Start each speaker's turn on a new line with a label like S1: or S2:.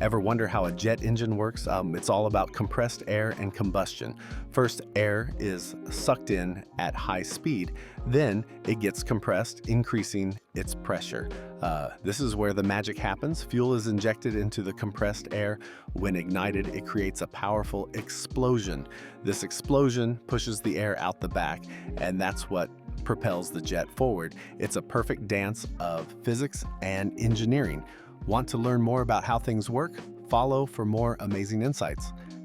S1: Ever wonder how a jet engine works? It's all about compressed air and combustion. First, air is sucked in at high speed, then it gets compressed, increasing its pressure. This is where the magic happens. Fuel is injected into the compressed air. When ignited, it creates a powerful explosion. This explosion pushes the air out the back, and that's what propels the jet forward. It's a perfect dance of physics and engineering. Want to learn more about how things work? Follow for more amazing insights.